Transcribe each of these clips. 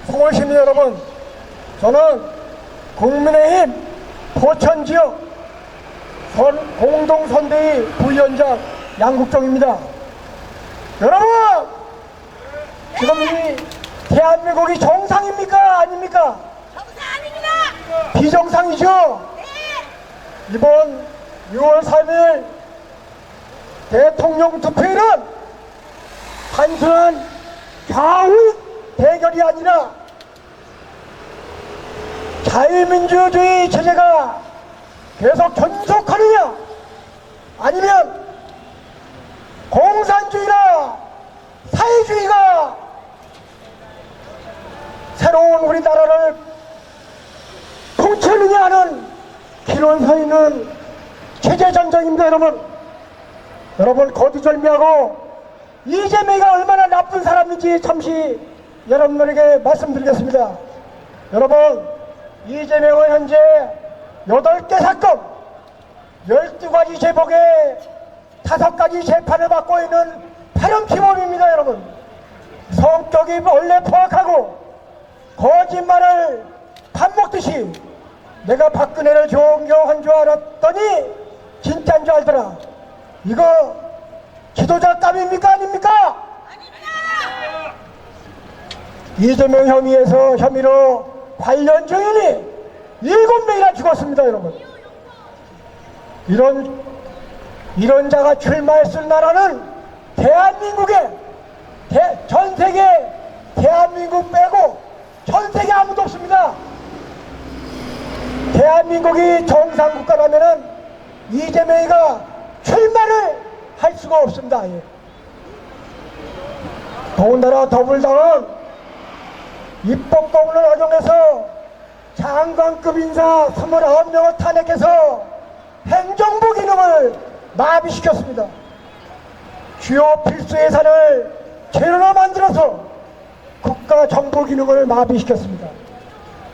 서울시민 여러분, 저는 국민의힘 포천지역 공동선대위 부위원장 양국정입니다. 여러분, 지금 이 대한민국이 정상입니까? 아닙니까? 정상 아닙니다. 비정상이죠? 네. 이번 6월 3일 대통령 투표일은 단순한 좌우 대결이 아니라 자유민주주의 체제가 계속 존속하느냐, 아니면 공산주의나 사회주의가 새로운 우리나라를 통치하느냐 하는 기론 서 있는 체제전쟁입니다. 여러분 거두절미하고 이재명이가 얼마나 나쁜 사람인지 잠시 여러분들에게 말씀드리겠습니다. 여러분, 이재명은 현재 8개 사건 12가지 제목에 5가지 재판을 받고 있는 파렴치범입니다. 여러분, 성격이 원래 포악하고 거짓말을 밥 먹듯이 내가 박근혜를 존경한 줄 알았더니 진짜인 줄 알더라. 이거 지도자 땀입니까? 아닙니까? 아닙니다. 이재명 혐의로 관련 증인이 7명이나 죽었습니다. 여러분, 이런 자가 출마했을 나라는 대한민국에 전 세계 대한민국 빼고 전 세계 아무도 없습니다. 대한민국이 정상국가라면은 이재명이가 출마를 할 수가 없습니다. 예. 더군다나 더불당은 입법법을 악용해서 장관급 인사 29명을 탄핵해서 행정부 기능을 마비시켰습니다. 주요 필수 예산을 제로로 만들어서 국가 정보 기능을 마비시켰습니다.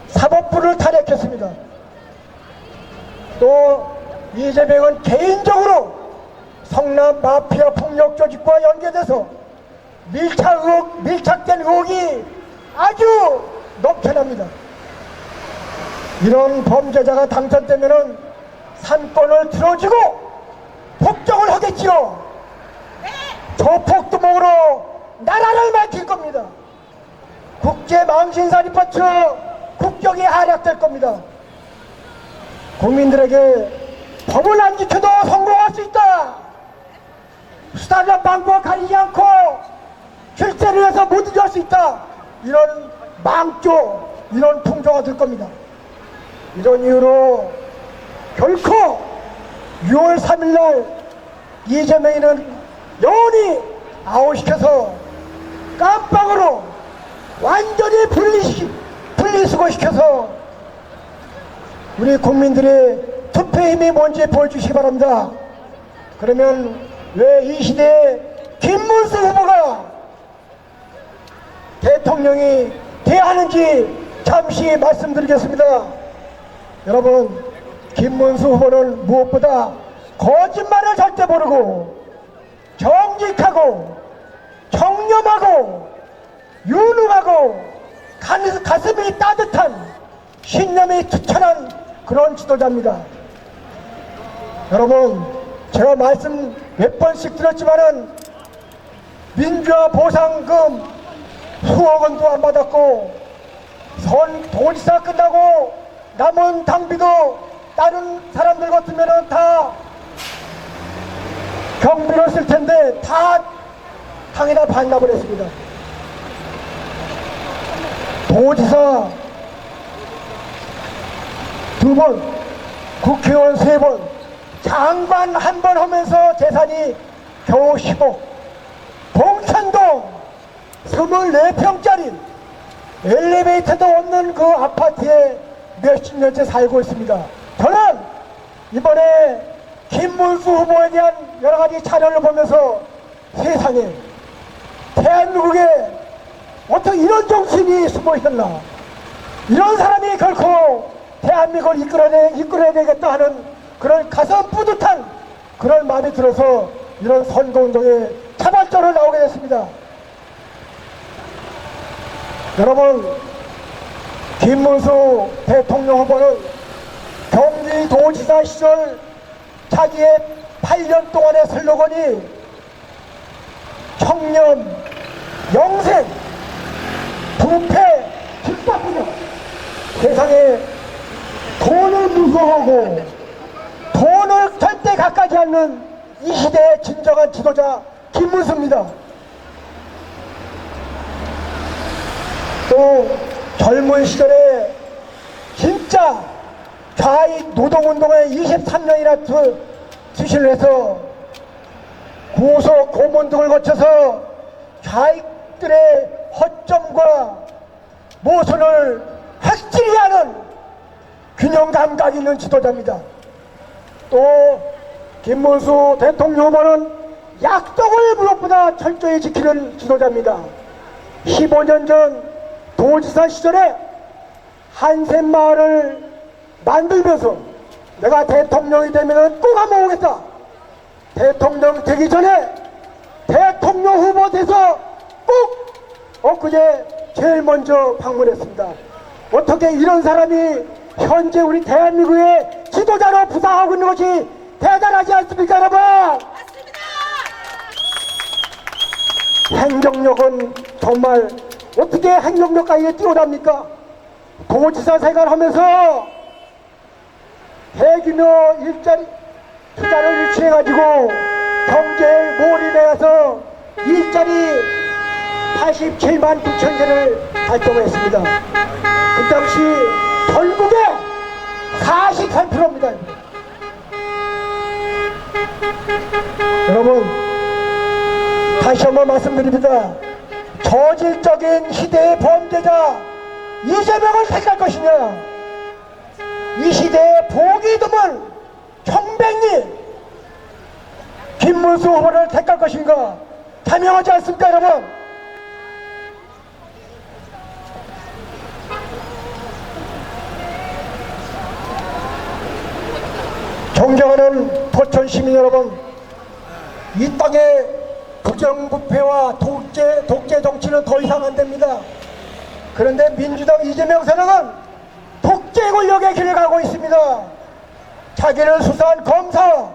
사법부를 탄핵했습니다. 또 이재명은 개인적으로 성남 마피아 폭력 조직과 연계돼서 밀착된 의혹이 아주 넘쳐납니다. 이런 범죄자가 당선되면은 산권을 틀어주고 폭정을 하겠지요. 조폭두목으로 나라를 맡길 겁니다. 국제망신사 리포트 국격이 하락될 겁니다. 국민들에게 법을 안 지켜도 성공할 수 있다. 수단과 방법 가리지 않고 실세를 해서 뭐든지 할 수 있다. 이런 망조, 이런 풍조가 될 겁니다. 이런 이유로 결코 6월 3일날 이재명이는 영원히 아웃시켜서 깜빵으로 완전히 분리수거시켜서 우리 국민들의 투표의 힘이 뭔지 보여주시기 바랍니다. 그러면 왜 이 시대에 김문수 후보가 대통령이 돼야 하는지 잠시 말씀드리겠습니다. 여러분, 김문수 후보는 무엇보다 거짓말을 절대 모르고 정직하고 청렴하고 유능하고 가슴이 따뜻한 신념이 투철한 그런 지도자입니다. 여러분, 제가 말씀 몇 번씩 드렸지만은 민주화 보상금 수억 원도 안 받았고 도지사 끝나고 남은 당비도 다른 사람들 같으면은 다 경비로 쓸 텐데 다 당에다 반납을 했습니다. 도지사 2번, 국회의원 3번, 장관 1번 하면서 재산이 겨우 10억, 봉천동 24평짜리 엘리베이터도 없는 그 아파트에 몇십 년째 살고 있습니다. 저는 이번에 김문수 후보에 대한 여러 가지 자료를 보면서 세상에 대한민국에 어떻게 이런 정신이 숨어 있었나, 이런 사람이 결코 대한민국을 이끌어야 되겠다 하는 그런 가슴 뿌듯한 그런 마음이 들어서 이런 선거운동에 자발적으로 나오게 됐습니다. 여러분, 김문수 대통령 후보는 경기도지사 시절 자기의 8년 동안의 슬로건이 청렴, 영생, 부패, 불법이다. 세상에 돈을 무서워하고 돈을 절대 가까이 않는 이 시대의 진정한 지도자 김문수입니다. 또 젊은 시절에 진짜 좌익 노동운동에 23년이나 투신을 해서 고소, 고문 등을 거쳐서 좌익들의 허점과 모순을 확실히 아는 균형 감각이 있는 지도자입니다. 또 김문수 대통령 후보는 약속을 무엇보다 철저히 지키는 지도자입니다. 15년 전 도지사 시절에 한샘마을을 만들면서 내가 대통령이 되면 꼭 한번 오겠다. 대통령 되기 전에 대통령 후보 돼서 꼭 엊그제 제일 먼저 방문했습니다. 어떻게 이런 사람이 현재 우리 대한민국의 지도자로 부상하고 있는 것이 대단하지 않습니까, 여러분? 맞습니다. 행정력은 정말 어떻게 행정력까지 뛰어납니까? 도지사 생활하면서 대규모 일자리 투자를 유치해가지고 경제에 몰입해서 일자리 87만 9천 개를 달성했습니다. 그 당시 전국의 43%입니다. 여러분, 다시 한번 말씀드립니다. 저질적인 시대의 범죄자 이재명을 택할 것이냐, 이 시대의 보기 드문 청백리 김문수 후보를 택할 것인가, 자명하지 않습니까, 여러분? 존경하는 포천 시민 여러분, 이 땅에 부정부패와 독재 정치는 더 이상 안 됩니다. 그런데 민주당 이재명 세력은 독재 권력의 길을 가고 있습니다. 자기를 수사한 검사,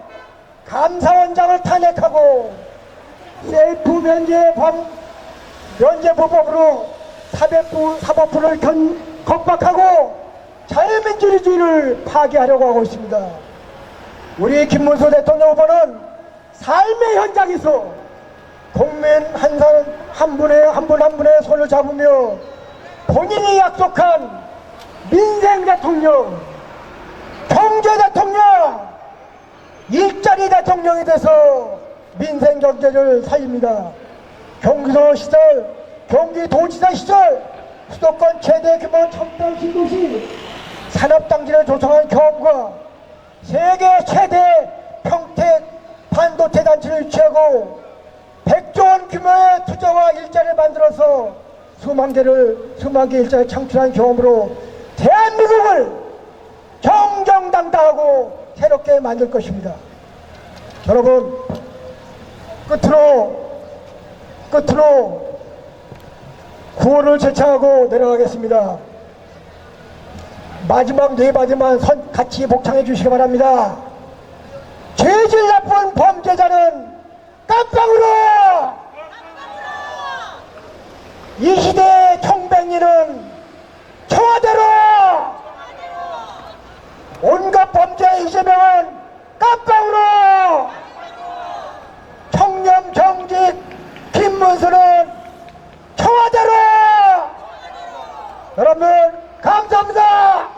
감사원장을 탄핵하고 셀프 면제법으로 사법부를 겁박하고 자유민주주의를 파괴하려고 하고 있습니다. 우리 김문수 대통령 후보는 삶의 현장에서 국민 한 분의 손을 잡으며 본인이 약속한 민생 대통령, 경제 대통령, 일자리 대통령이 돼서 민생 경제를 살립니다. 경기도 시절, 경기도지사 시절 수도권 최대 규모 첨단 신도시 산업단지를 조성한 경험과 세계 최대 평택 반도체 단지를 유치하고 100조 원 규모의 투자와 일자리를 만들어서 수만 개 일자리를 창출한 경험으로 대한민국을 정정당당하고 새롭게 만들 것입니다. 여러분, 끝으로 구호를 제창하고 내려가겠습니다. 마지막 네 마디만 같이 복창해 주시기 바랍니다. 죄질 나쁜 범죄자는 깜빵으로! 이 시대의 청백리는 청와대로! 온갖 범죄 이재명은 깜빵으로! 청렴 정직 김문수는 청와대로! 여러분 감사합니다.